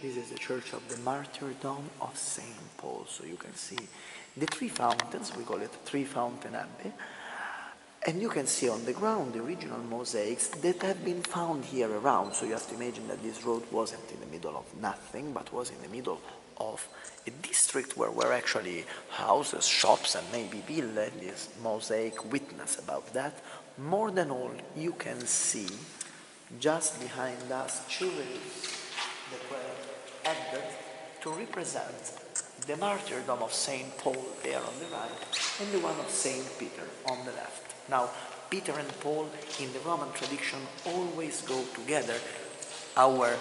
This is the church of the martyrdom of Saint Paul. So you can see the three fountains, we call it Three Fountain Abbey. And you can see on the ground the original mosaics that have been found here around. So you have to imagine that this road wasn't in the middle of nothing, but was in the middle of a district where were actually houses, shops, and maybe villas. This mosaic witness about that. More than all, you can see just behind us two reliefs that were added to represent the martyrdom of Saint Paul there on the right and the one of Saint Peter on the left. Now, Peter and Paul in the Roman tradition always go together. Our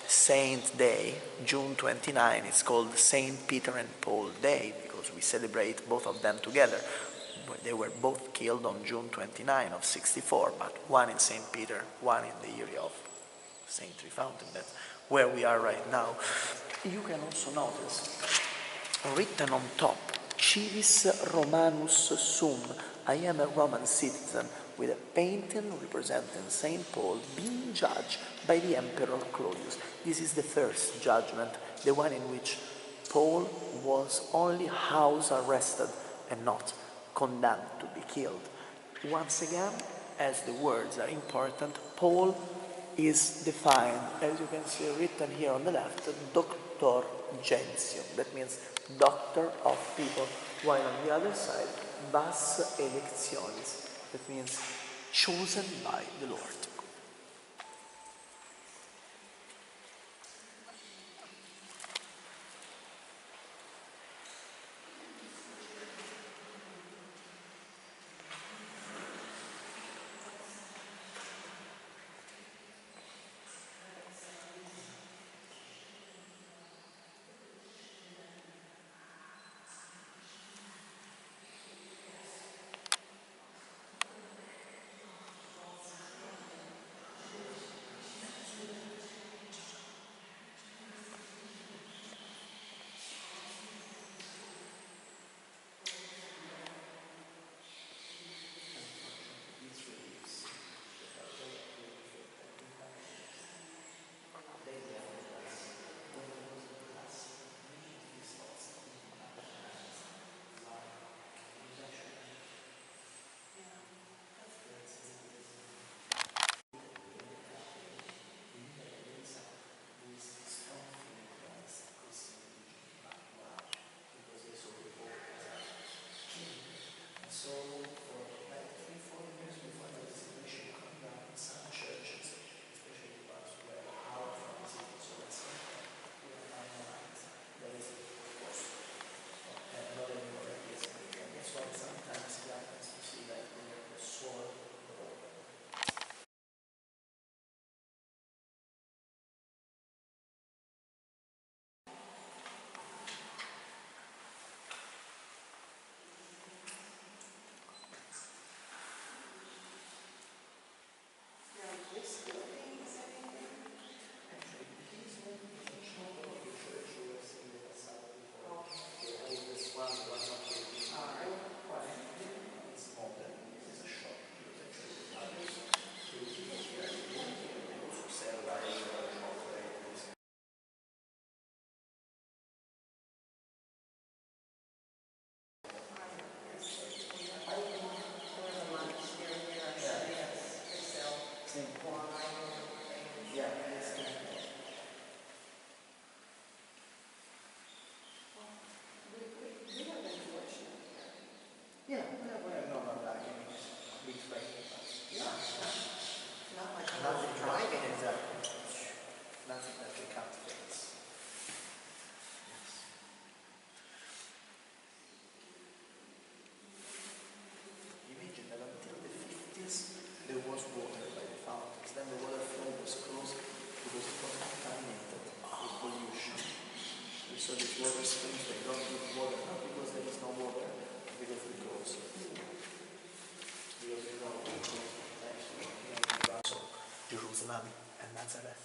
Saint Day, June 29, is called Saint Peter and Paul Day because we celebrate both of them together. They were both killed on June 29 of 64, but one in St. Peter, one in the area of St. Three Fountain. That's where we are right now. You can also notice, written on top, Civis Romanus Sum, I am a Roman citizen, with a painting representing St. Paul being judged by the Emperor Claudius. This is the first judgment, the one in which Paul was only house arrested and not condemned to be killed. Once again, as the words are important, Paul is defined, as you can see written here on the left, Doctor Gentium. That means doctor of people, while on the other side, Vas Electionis. That means chosen by the Lord. Yeah, we're not like any big fight. Not like Nothing driving. exactly. Nothing that we can't fix. Imagine that until the 50s there was water by the fountains. Then the water flow was closed because it was contaminated with pollution. And so these water springs, they don't give water, not because there is no water, because it goes. Because you know, so Jerusalem and Nazareth.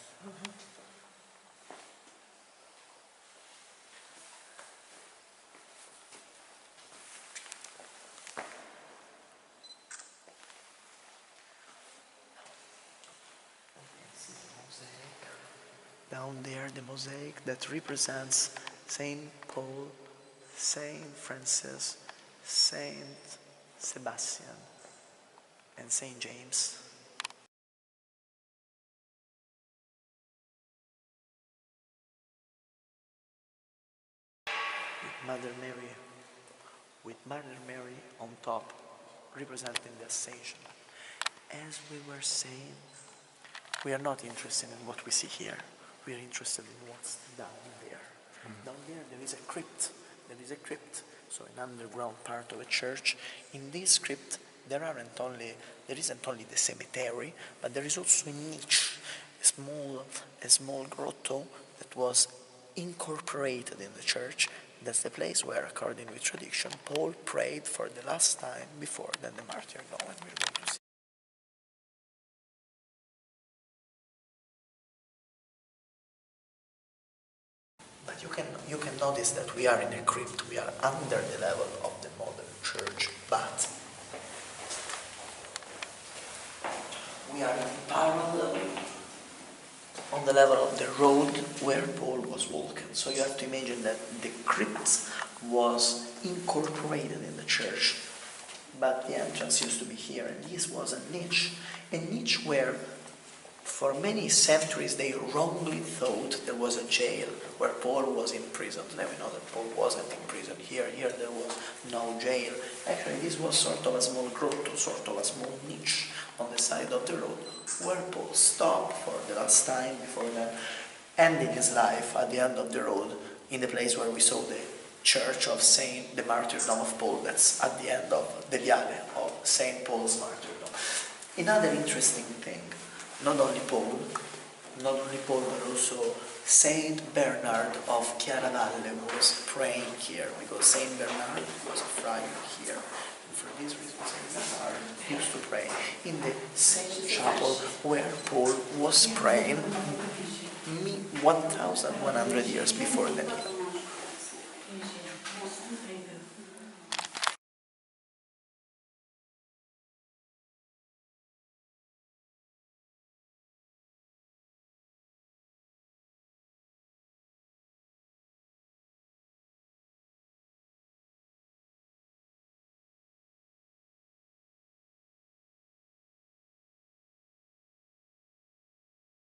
This is a mosaic Down there, the mosaic that represents Saint Paul, Saint Francis, Saint Sebastian, and Saint James. With Mother Mary on top, representing the Ascension. As we were saying, we are not interested in what we see here. We are interested in what's down there. Down there is a crypt. There is a crypt, so an underground part of a church. In this crypt, there isn't only the cemetery, but there is also a niche, a small grotto that was incorporated in the church. That's the place where, according to tradition, Paul prayed for the last time before then the martyrdom. And we're going to see. But you can notice that we are in a crypt. We are under the level of the modern church, but we are in parallel on the level of the road where Paul was walking. So you have to imagine that the crypt was incorporated in the church, but the entrance used to be here, and this was a niche where for many centuries they wrongly thought there was a jail where Paul was imprisoned. Now we know that Paul wasn't in prison here there was no jail. Actually, this was sort of a small grotto, sort of a small niche on the side of the road where Paul stopped for the last time before then ending his life at the end of the road in the place where we saw the church of the martyrdom of Paul. That's at the end of the viale of Saint Paul's martyrdom. Another interesting thing, not only Paul, but also Saint Bernard of Chiaravalle was praying here, because Saint Bernard was a friar here. And for this reason, Saint Bernard used to pray in the same chapel where Paul was praying 1,100 years before that.